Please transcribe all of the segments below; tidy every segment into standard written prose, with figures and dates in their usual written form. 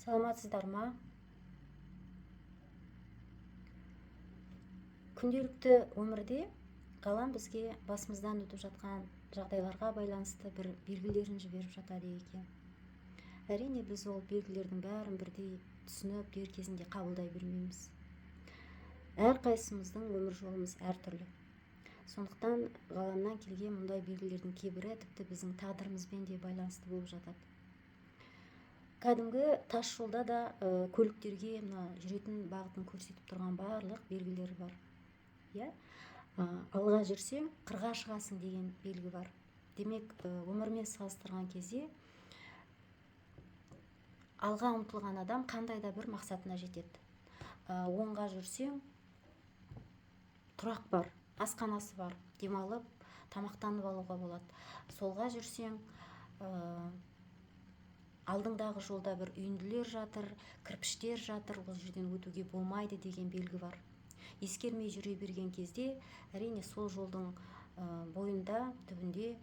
Саламатсыздар ма? Күнделікті өмірде ғалам бізге басымыздан өтіп жатқан жағдайларға байланысты бір белгілерін жіберіп жатады екен. Әрине біз ол белгілердің бәрін бірдей түсініп дер кезінде қабылдай бермейміз. Әрқайсымыздың өмір жолымыз әртүрлі. Сондықтан ғаламнан келген мұндай белгілердің кейбірі тіпті біздің тағдырымызбен де байланысты болып жатады. Кәдімгі тас жолда да көліктерге жүретін бағытын көрсетіп тұрған барлық белгілер бар. Алға жүрсең, қырға шығасың деген белгі бар. Демек, өмірмен салыстырған кезде алға ұмтылған адам қандай да бір мақсатына жетеді. Оңға жүрсең, тұрақ бар, асханасы бар, демалып, тамақтанып алуға болады. Солға жүрсең, алдыңдағы жолда бір үйінділер жатыр, кірпіштер жатыр, ол жерден өтуге болмайды деген белгі бар. Ескермей жүре берген кезде, әрине сол жолдың бойында, түбінде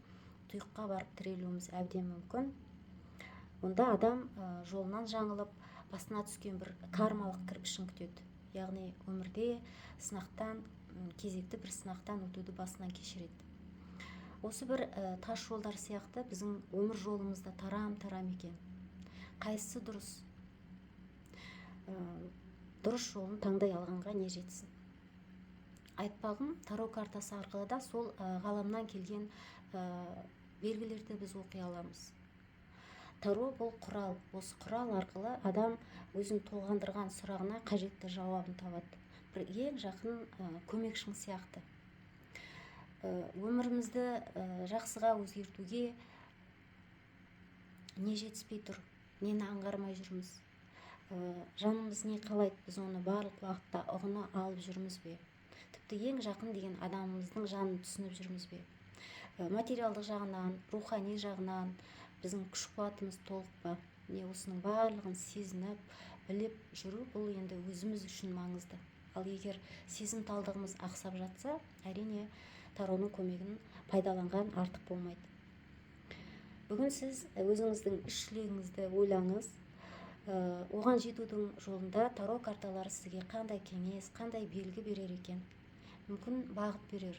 тұйыққа барып тірелуіміз әбден мүмкін. Онда адам жолынан жаңылып, басына түскен бір кармалық кірпішін күтеді. Яғни өмірде сынақтан, кезекті бір сынақтан өтуді басынан кешіреді. Осы бір тас жолдар сияқты біздің өмір жолымызда тарам-тарам екен. Қайсысы дұрыс? Дұрыс жолын таңдай алғанға не жетсін? Айтпағым, таро картасы арқылы да сол ғаламнан келген белгілерді біз оқи аламыз. Таро бұл құрал. Осы құрал арқылы адам өзін толғандырған сұрағына қажетті жауабын табады. Бір ең жақын көмекшің сияқты. Өмірімізді жақсыға өзгертуге не жетіспей тұр? Нені аңғармай жүрміз? Жанымыз не қалайды? Біз оны барлық уақытта ұғына алып жүрміз бе? Тіпті ең жақын деген адамымыздың жанын түсініп жүрміз бе? Материалдық жағынан, рухани жағынан біздің күш қуатымыз толық па? Осының барлығын сезініп, біліп жүру бұл енді өзіміз үшін маңызды. Ал егер сезімталдығымыз ақсап жатса, әрине тароның көмегін пайдаланған артық болмайды. Бүгін сіз өзіңіздің іс-тілегіңізді ойлаңыз. Оған жетудің жолында таро карталары сізге қандай кеңес, қандай белгі берер екен? Мүмкін бағыт берер.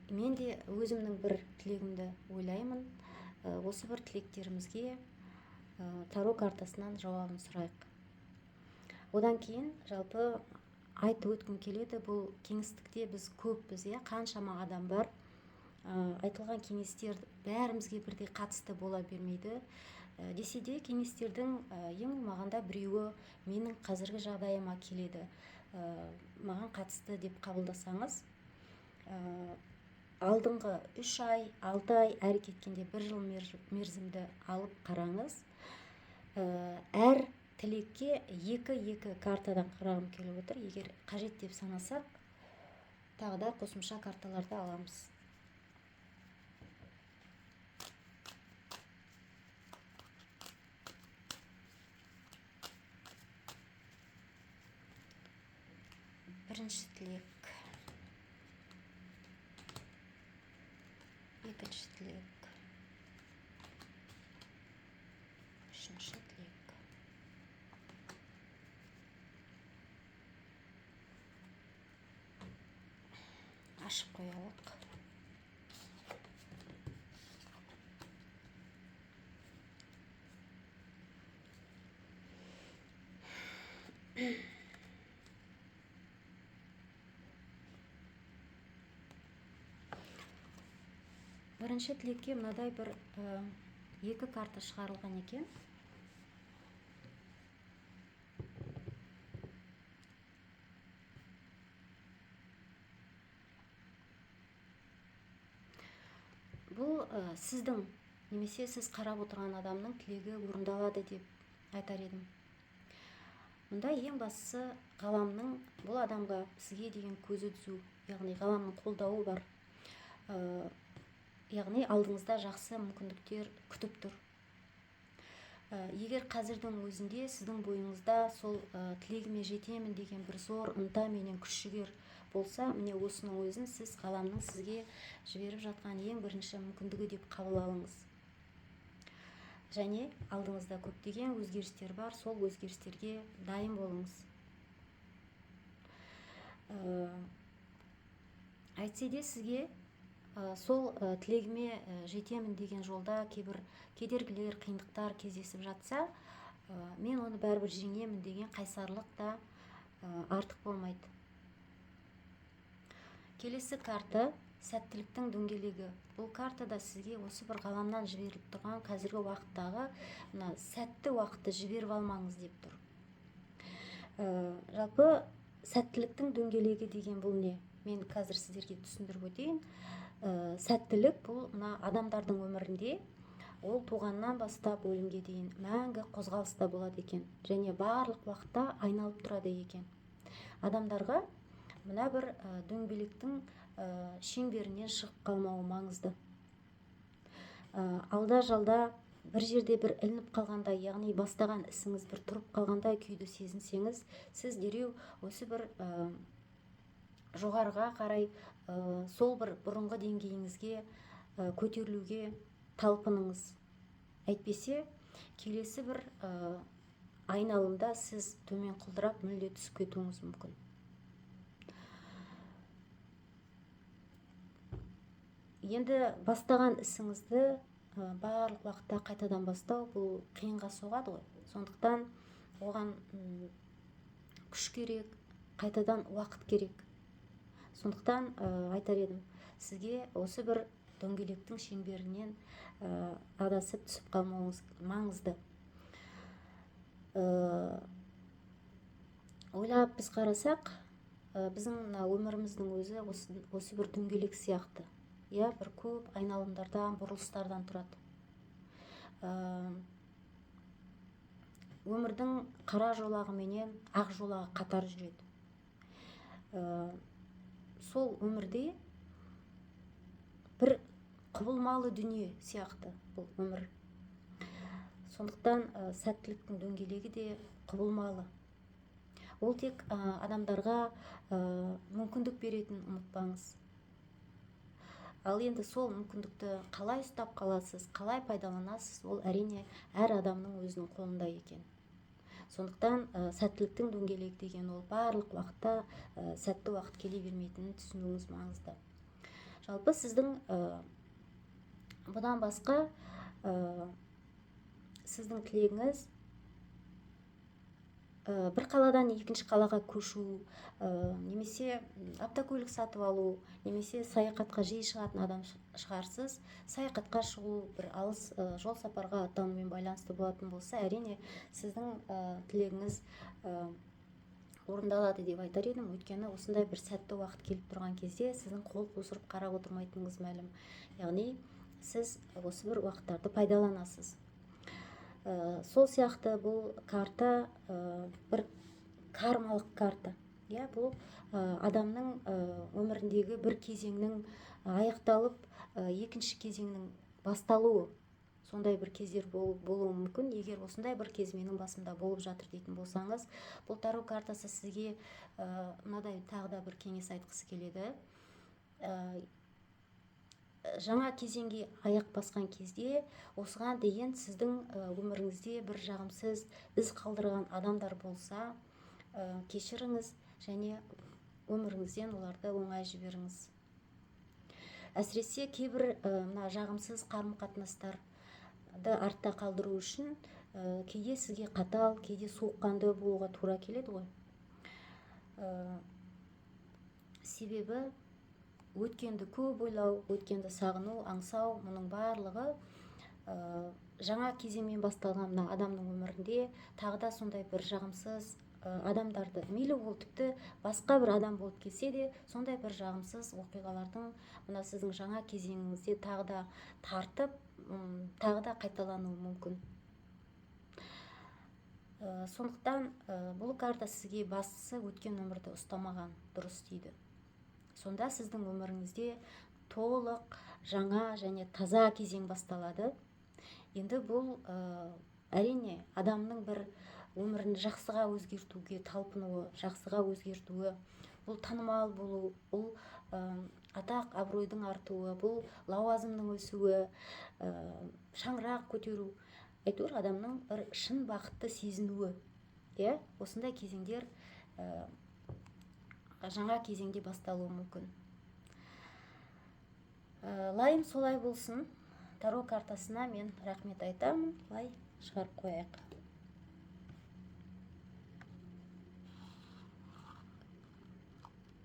Мен де өзімнің бір тілегімді ойлаймын. Осы бір тілектерімізге таро картасынан жауабын сұрайық. Одан кейін жалпы айтып өткім келеді, бұл кеңістікте біз көппіз, қаншама адам бар. Айтылған кеңестер бәрімізге бірдей қатысты бола бермейді. Десе де кеңестердің ең болмағанда біреуі менің қазіргі жағдайыма келеді, маған қатысты деп қабылдасаңыз, алдыңғы 3 ай, 6 ай, әрі кеткенде 1 жыл мерзімді алып қараңыз. Әр тілекке 2 картадан қарағым келіп отыр. Егер қажет деп санасақ, тағы да қосымша карталарды аламыз. Бірінші тілек, екінші тілек, үшінші тілек. Ашып қоялық. Бірінші тілекке мынадай бір 2 карта шығарылған екен. Бұл сіздің, немесе сіз қарап отырған адамның тілегі орындалады деп айтар едім. Мұнда ең бастысы ғаламның бұл адамға сізге деген көзі түсу, яғни ғаламның қолдауы бар. Яғни алдыңызда жақсы мүмкіндіктер күтіп тұр. Егер қазірдің өзінде сіздің бойыңызда сол тілегіме жетемін деген бір зор ынта менен күш-жігер болса, міне осының өзін сіз ғаламның сізге жіберіп жатқан ең бірінші мүмкіндігі деп қабыл алыңыз. және алдыңызда көптеген өзгерістер бар. Сол өзгерістерге дайын болыңыз. Әйтсе де сізге сол тілегіме жетемін деген жолда кейбір кедергілер, қиындықтар кездесіп жатса, мен оны бәрібір жеңемін деген қайсарлық та артық болмайды. Келесі карта сәттіліктің дөңгелегі. Бұл картада сізге осы бір ғаламнан жіберіліп тұрған қазіргі уақыттағы мына сәтті уақытты жіберіп алмаңыз деп тұр. Жалпы сәттіліктің дөңгелегі деген бұл не? Мен қазір сіздерге түсіндіріп өтейін. Сәттілік бұл мына адамдардың өмірінде ол туғаннан бастап өлімге дейін мәңгі қозғалыста болады екен, және барлық уақытта айналып тұрады екен. Адамдарға мына бір дөңгелектің шеңберінен шығып қалмауы маңызды. Алда жалда бір жерде бір ілініп қалғандай, яғни бастаған ісіңіз бір тұрып қалғандай күйді сезінсеңіз, сіз дереу осы бір жоғарыға қарай сол бір бұрынғы деңгейіңізге көтерілуге талпыныңыз. Әйтпесе келесі бір айналымда сіз төмен құлдырап мүлде түсіп кетуіңіз мүмкін. Енді бастаған ісіңізді барлық уақытта қайтадан бастау бұл қиынға соғады ғой. Сондықтан оған күш керек, қайтадан уақыт керек. Сондықтан айтар едім, сізге осы бір дөңгелектің шеңберінен адасып түсіп қалмауыңыз маңызды. Ойлап біз қарасақ, біздің өміріміздің өзі осы бір дөңгелек сияқты. Бір көп айналымдардан, бұрылыстардан тұрады. Өмірдің қара жолағы менен ақ жолағы қатар жүреді. Сол өмірде бір құбылмалы дүние сияқты бұл өмір. Сондықтан сәттіліктің дөңгелегі де құбылмалы. Ол тек адамдарға мүмкіндік беретін, ұмытпаңыз. Ал енді сол мүмкіндікті қалай ұстап қаласыз, қалай пайдаланасыз, ол әрине әр адамның өзінің қолында екен. Сондықтан сәттіліктің дөңгелегі деген ол барлық уақытта сәтті уақыт келе бермейтінін түсінуіңіз маңызды. Жалпы сіздің бұдан басқа сіздің тілегіңіз бір қаладан екінші қалаға көшу, немесе автокөлік сатып алу, немесе саяхатқа жиі шығатын адам шығарсыз. Саяхатқа шығу, бір алыс жол сапарға аттанумен байланысты болатын болса, әрине сіздің тілегіңіз орындалады деп айтар едім. Өйткені осындай бір сәтті уақыт келіп тұрған кезде сіздің қол қусырып қарап отырмайтыныңыз мәлім. Яғни сіз осы бір уақыттарды пайдаланасыз. Сол сияқты бұл карта бір кармалық карта. Бұл адамның өміріндегі бір кезеңнің аяқталып, екінші кезеңнің басталуы. Сондай бір кездер болуы мүмкін. Егер осындай бір кез менің басымда болып жатыр дейтін болсаңыз, бұл таро картасы сізге мынадай тағы да бір кеңес айтқысы келеді. Жаңа кезеңге аяқ басқан кезде, осыған дейін сіздің өміріңізде бір жағымсыз із қалдырған адамдар болса, кешіріңіз және өміріңізден оларды оңай жіберіңіз. Әсіресе кейбір жағымсыз қарым-қатынастарды артта қалдыру үшін кейде сізге қатал, кейде суыққанды болуға тура келеді ғой. Себебі өткенді көп ойлау, өткенді сағыну, аңсау, мұның барлығы жаңа кезеңмен басталған адамның өмірінде тағы да сондай бір жағымсыз адамдарды, мейлі ол тіпті басқа бір адам болып келсе де, сондай бір жағымсыз оқиғалардың мына сіздің жаңа кезеңіңізде тағы да тартып, тағы да қайталануы мүмкін. Сондықтан бұл карта сізге бастысы өткен өмірді ұстамаған дұрыс дейді. Сонда сіздің өміріңізде толық жаңа және таза кезең басталады. Енді бұл әрине адамның бір өмірін жақсыға өзгертуге талпынуы, жақсыға өзгертуі, бұл танымал болу, бұл атақ абыройдың артуы, бұл лауазымның өсуі, шаңырақ көтеру. әйтеуір адамның бір шын бақытты сезінуі, иә, осындай кезеңдер жаңа кезеңде басталуы мүмкін. Лайым солай болсын. Таро картасына мен рахмет айтамын. Лай шығарып қояйық.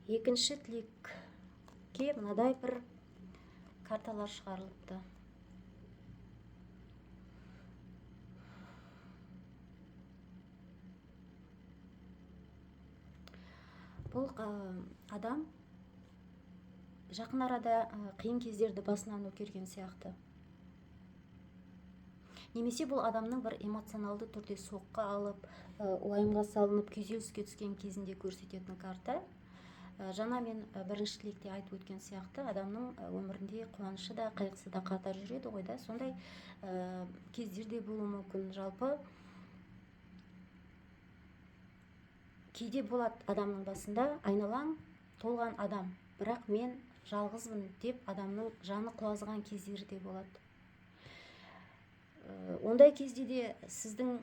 Екінші тілекке мынадай бір карталар шығарылыпты. Бұл адам жақын арада қиын кездерді басынан өткерген сияқты. Немесе бұл адамның бір эмоционалды түрде соққы алып, уайымға салынып, күйзеліске түскен кезінде көрсететін карта. Жаңа мен бірінші тілекте айтып өткен сияқты, адамның өмірінде қуанышы да, қайғысы да қатар жүреді ғой да. Сондай кездерде болуы мүмкін. Жалпы кейде болады адамның басында айналаң толған адам, бірақ мен жалғызбын деп адамның жаны құлазыған кездері де болады. Ондай кезде де сіздің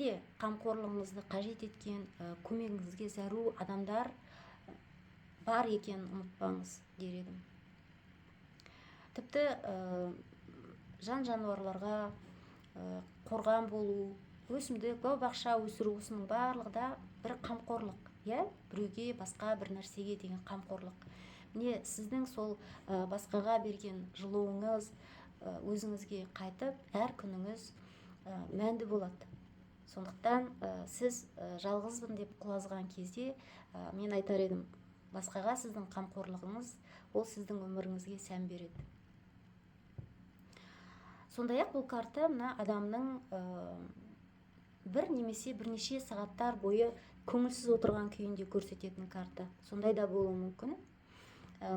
де қамқорлығыңызды қажет еткен, көмегіңізге зәру адамдар бар екенін ұмытпаңыз дер едім. Тіпті жан жануарларға қорған болу, өсімдік, бау-бақша өсіру, осының барлығы да бір қамқорлық, иә, біреуге, басқа бір нәрсеге деген қамқорлық. Міне сіздің сол басқаға берген жылуыңыз өзіңізге қайтып, әр күніңіз мәнді болады. Сондықтан сіз жалғызбын деп құлазыған кезде мен айтар едім, басқаға сіздің қамқорлығыңыз, ол сіздің өміріңізге сән береді. Сондай-ақ бұл карта мына адамның бір немесе бірнеше сағаттар бойы көңілсіз отырған күйінде көрсететін карта. Сондай да болуы мүмкін.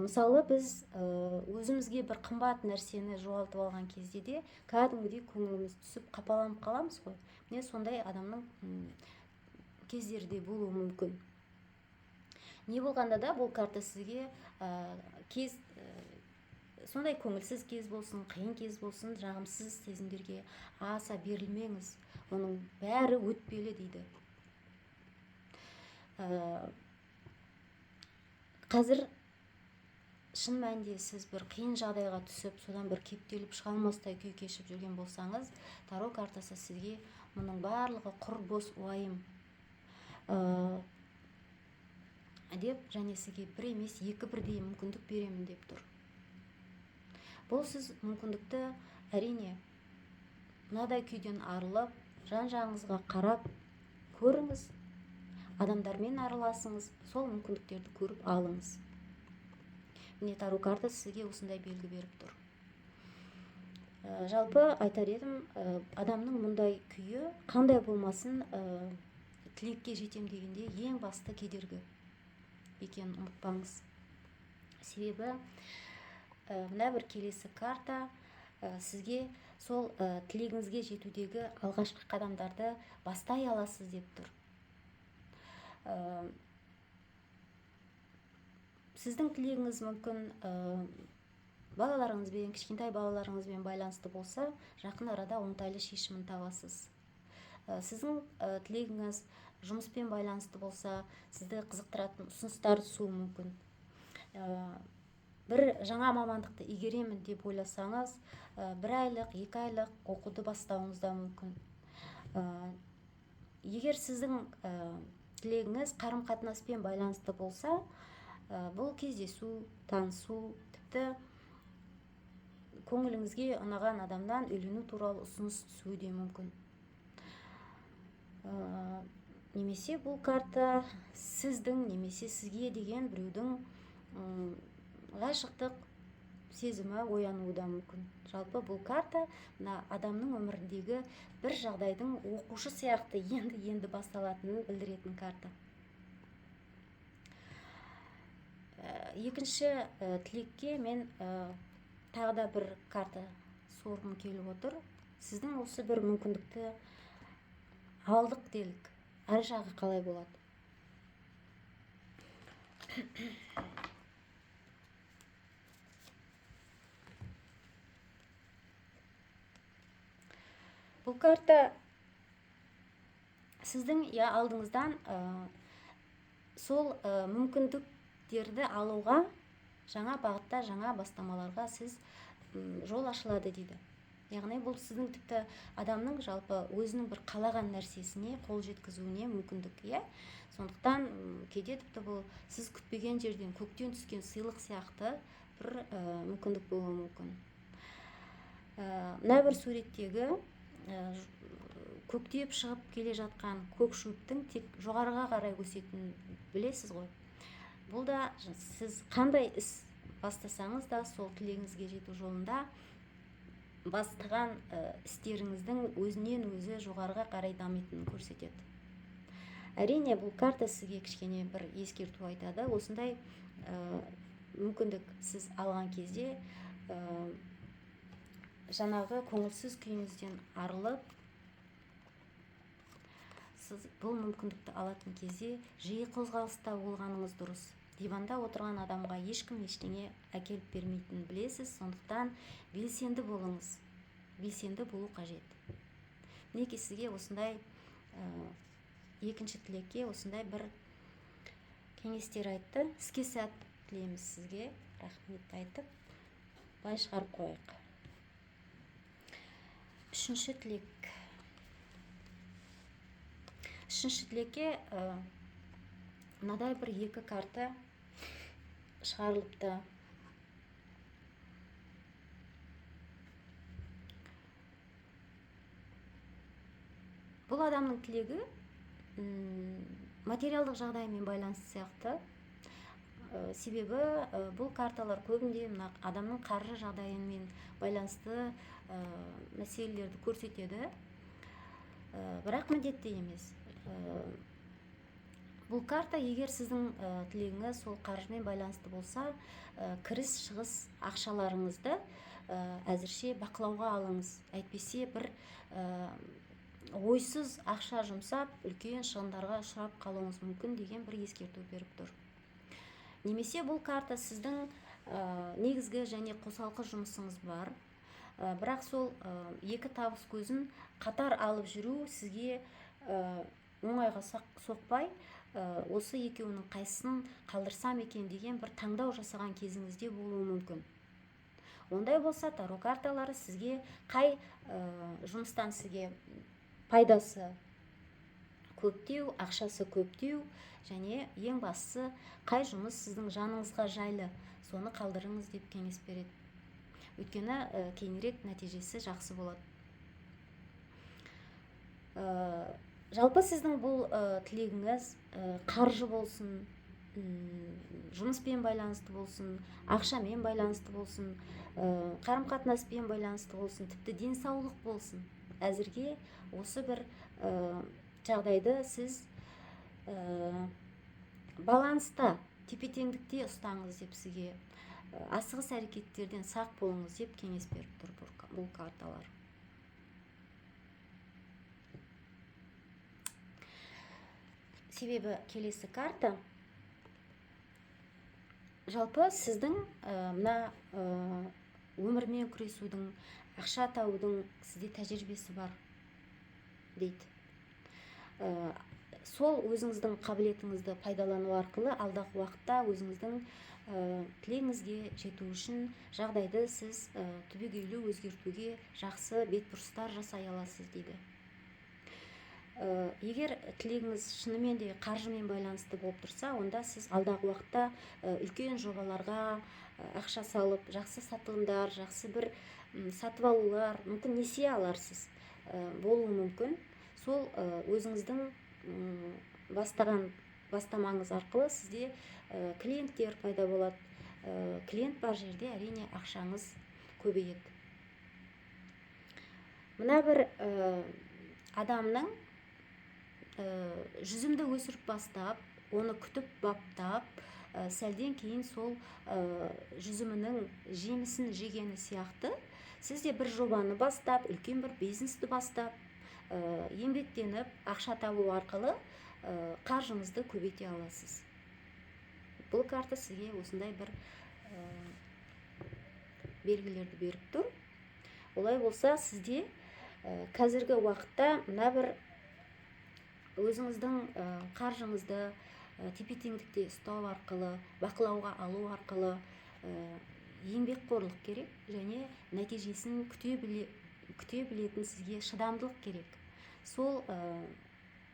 Мысалы, біз өзімізге бір қымбат нәрсені жоғалтып алған кезде де кәдімгідей көңіліміз түсіп қапаланып қаламыз ғой. Міне сондай адамның кездерде болуы мүмкін. Не болғанда да бұл карта сізге сондай көңілсіз кез болсын, қиын кез болсын, жағымсыз сезімдерге аса берілмеңіз. Оның бәрі өтпелі дейді. Қазір шын мәнінде сіз бір қиын жағдайға түсіп, содан бір кептеліп шыға алмастай күй кешіп жүрген болсаңыз, таро картасы сізге мұның барлығы құр бос уайым деп, және сізге бір емес, екі бірдей мүмкіндік беремін деп тұр. Бұл сіз мүмкіндікті әрине мынадай күйден арылып, жан-жағыңызға қарап көріңіз, адамдармен араласыңыз, сол мүмкіндіктерді көріп алыңыз. Міне таро картасы сізге осындай белгі беріп тұр. Жалпы айтар едім, адамның мұндай күйі қандай болмасын тілекке жетем дегенде ең басты кедергі екенін ұмытпаңыз. Себебі мына бір келесі карта сізге сол тілегіңізге жетудегі алғашқы қадамдарды бастай аласыз деп тұр. Сіздің тілегіңіз мүмкін балаларыңызбен, кішкентай балаларыңызбен байланысты болса, жақын арада оңтайлы шешімін табасыз. Сіздің тілегіңіз жұмыспен байланысты болса, сізді қызықтыратын ұсыныстар түсуі мүмкін. Бір жаңа мамандықты игеремін деп ойласаңыз, бір айлық, 2 айлық оқуды бастауыңыз да мүмкін. Егер сіздің тілегіңіз қарым-қатынаспен байланысты болса, бұл кездесу, танысу, тіпті көңіліңізге ұнаған адамнан үйлену туралы ұсыныс түсуі де мүмкін. Немесе бұл карта сіздің немесе сізге деген біреудің ғашықтық сезімі оянуы да мүмкін. Жалпы бұл карта адамның өміріндегі бір жағдайдың оқушы сияқты енді басталатынын білдіретін карта. Екінші тілекке мен тағы да бір карта сорғым келіп отыр. Сіздің осы бір мүмкіндікті алдық делік. Ар жағы қалай болады? Бұл карта сіздің алдыңыздан сол мүмкіндіктерді алуға, жаңа бағытта, жаңа бастамаларға сіз жол ашылады дейді. Яғни бұл сіздің тіпті адамның жалпы өзінің бір қалаған нәрсесіне қол жеткізуіне мүмкіндік. Сондықтан кейде тіпті бұл сіз күтпеген жерден көктен түскен сыйлық сияқты бір мүмкіндік болуы мүмкін. Мына бір суреттегі көктеп шығып келе жатқан көк шөптің тек жоғарыға қарай өсетінін білесіз ғой. Бұл да сіз қандай іс бастасаңыз да сол тілегіңізге жету жолында бастаған істеріңіздің өзінен өзі жоғарыға қарай дамитынын көрсетеді. Әрине, бұл карта сізге кішкене бір ескерту айтады. Осындай мүмкіндік сіз алған кезде жаңағы көңілсіз күйіңізден арылып, сіз бұл мүмкіндікті алатын кезде жиі қозғалыста болғаныңыз дұрыс. Диванда отырған адамға ешкім ештеңе әкеліп бермейтінін білесіз, сондықтан белсенді болыңыз. Белсенді болу қажет. Мінекей сізге осындай екінші тілекке осындай бір кеңестер айтты. Іске сәт тілейміз сізге. Рахмет айтып, былай шығарып қойық. Үшінші тілек. Үшінші тілекке мынадай бір екі карта шығарылыпты. Бұл адамның тілегі материалдық жағдаймен байланысты сияқты. Себебі бұл карталар көбінде адамның қаржы жағдайымен байланысты мәселелерді көрсетеді. Бірақ міндетті емес. Бұл карта егер сіздің тілегіңіз сол қаржымен байланысты болса, кіріс шығыс ақшаларыңызды әзірше бақылауға алыңыз. Әйтпесе бір ойсыз ақша жұмсап, үлкен шығындарға ұшырап қалуыңыз мүмкін деген бір ескерту беріп тұр. Немесе бұл карта сіздің негізгі және қосалқы жұмысыңыз бар. Бірақ сол екі табыс көзін қатар алып жүру сізге оңайға соқпай, осы екеуінің қайсысын қалдырсам екен деген бір таңдау жасаған кезіңізде болуы мүмкін. Ондай болса, таро карталары сізге қай жұмыстан сізге пайдасы көптеу, ақшасы көптеу, және ең бастысы қай жұмыс сіздің жаныңызға жайлы, соны қалдырыңыз деп кеңес береді. Өйткені кейінірек нәтижесі жақсы болады. Жалпы сіздің бұл тілегіңіз қаржы болсын, жұмыспен байланысты болсын, ақшамен байланысты болсын, қарым-қатынаспен байланысты болсын, тіпті денсаулық болсын. Әзірге осы бір жағдайды сіз баланста, тепе-теңдікте ұстаңыз деп сізге, асығыс әрекеттерден сақ болыңыз деп кеңес беріп тұр бұл карталар. Себебі келесі карта жалпы сіздің мына өмірмен күресудің, ақша табудың сізде тәжірибесі бар дейді. Сол өзіңіздің қабілетіңізді пайдалану арқылы алдағы уақытта өзіңіздің тілегіңізге жету үшін жағдайды сіз түбегейлі өзгертуге жақсы бетбұрыстар жасай аласыз дейді. Егер тілегіңіз шынымен де қаржымен байланысты болып тұрса, онда сіз алдағы уақытта үлкен жобаларға ақша салып, жақсы сатылымдар, жақсы бір сатып алулар, мүмкін несие аларсыз болуы мүмкін. Сол өзіңіздің бастаған бастамаңыз арқылы сізде клиенттер пайда болады. Клиент бар жерде әрине ақшаңыз көбейеді. Мына бір адамның жүзімді өсіріп бастап, оны күтіп баптап, сәлден кейін сол жүзімінің жемісін жегені сияқты, сіз де бір жобаны бастап, үлкен бір бизнесті бастап, еңбектеніп, ақша табу арқылы қаржыңызды көбейте аласыз. Бұл карта сізге осындай бір белгілерді беріп тұр. Олай болса, сізде қазіргі уақытта мына бір өзіңіздің қаржыңызды тепе-теңдікте ұстау арқылы, бақылауға алу арқылы еңбекқорлық керек және нәтижесін күте білетін сізге шыдамдылық керек.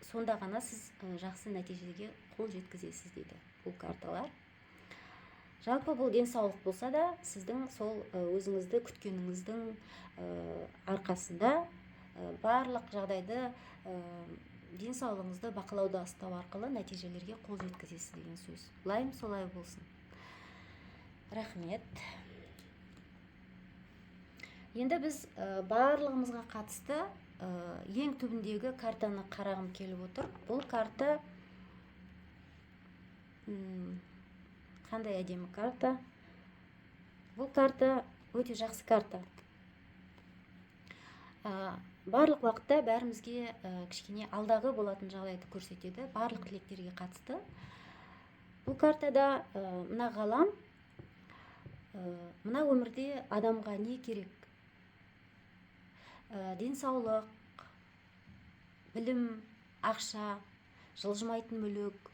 Сонда ғана сіз жақсы нәтижеге қол жеткізесіз дейді бұл карталар. Жалпы бұл денсаулық болса да, сіздің сол өзіңізді күткеніңіздің арқасында барлық жағдайды денсаулығыңызды бақылауда ұстау арқылы нәтижелерге қол жеткізесіз деген сөз. Лайым солай болсын. Рахмет. Енді біз барлығымызға қатысты ең түбіндегі картаны қарағым келіп отыр. Бұл карта қандай әдемі карта. Бұл карта өте жақсы карта. Барлық уақытта бәрімізге кішкене алдағы болатын жағдайды көрсетеді, барлық тілектерге қатысты. Бұл картада мына ғалам, мына өмірде адамға не керек? Денсаулық, білім, ақша, жылжымайтын мүлік.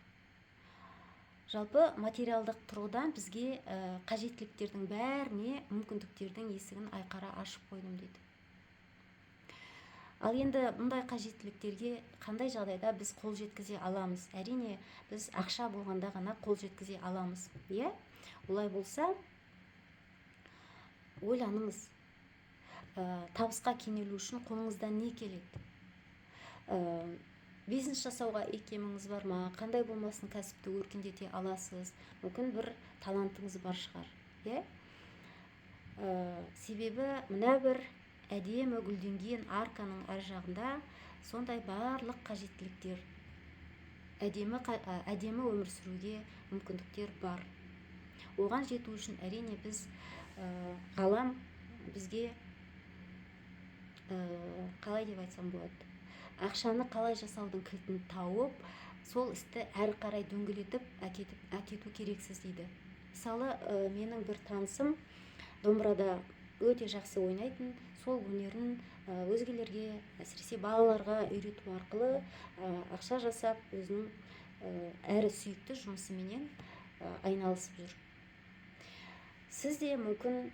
Жалпы материалдық тұрғыдан бізге қажеттіліктердің бәріне мүмкіндіктердің есігін айқара ашып қойдым дейді. Ал енді бұндай қажеттіліктерге қандай жағдайда біз қол жеткізе аламыз? Әрине, біз ақша болғанда ғана қол жеткізе аламыз. Олай болса, ойланыңыз. Табысқа кенелу үшін қолыңыздан не келеді? Бизнес жасауға икеміңіз бар ма? Қандай болмасын кәсіпті өркендете аласыз? Мүмкін бір талантыңыз бар шығар. Себебі мына бір әдемі гүлденген арканың ар жағында сондай барлық қажеттіліктер, әдемі өмір сүруге мүмкіндіктер бар. Оған жету үшін әрине біз ғалам бізге қалай деп айтсам болады, ақшаны қалай жасаудың кілтін тауып, сол істі әрі қарай дөңгелетіп әкету керексіз дейді. Мысалы, менің бір танысым домбырада өте жақсы ойнайтын, сол өнерін өзгелерге, әсіресе балаларға үйрету арқылы ақша жасап, өзінің әрі сүйікті жұмысыменен айналысып жүр. Сіз де мүмкін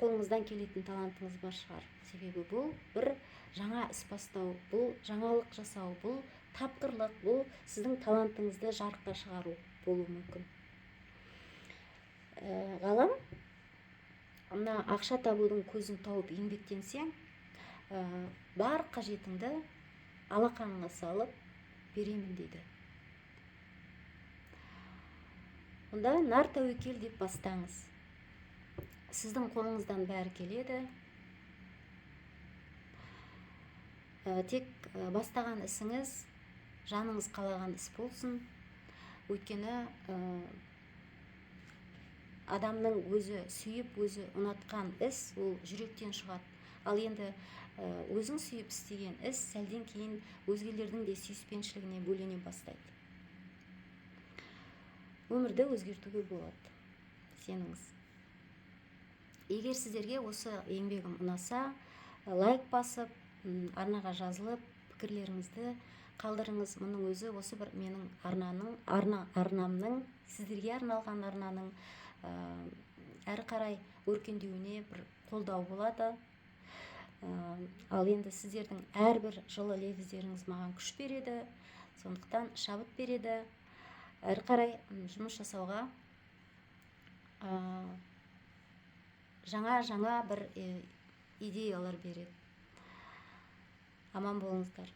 қолыңыздан келетін талантыңыз бар шығар. Себебі бұл бір жаңа іс бастау, бұл жаңалық жасау, бұл тапқырлық, бұл сіздің талантыңызды жарыққа шығару болуы мүмкін. Ғалам, мына ақша табудың көзін тауып еңбектенсең, бар қажетіңді алақаныңа салып беремін дейді. Онда нар тәуекел деп бастаңыз. Сіздің қолыңыздан бәрі келеді. Тек бастаған ісіңіз жаныңыз қалаған іс болсын. Өйткені адамның өзі сүйіп, өзі ұнатқан іс ол жүректен шығады. Ал енді өзің сүйіп істеген іс сәлден кейін өзгелердің де сүйіспеншілігіне бөлене бастайды. Өмірді өзгертуге болады. Сеніңіз. Егер сіздерге осы еңбегім ұнаса, лайк басып, арнаға жазылып, пікірлеріңізді қалдырыңыз. Мұның өзі осы бір менің арнамның, сіздерге арналған арнаның әрі қарай өркендеуіне бір қолдау болады. Ал енді сіздердің әрбір жылы лебіздеріңіз маған күш береді, сондықтан шабыт береді, әрі қарай жұмыс жасауға жаңа бір идеялар береді. Аман болыңыздар.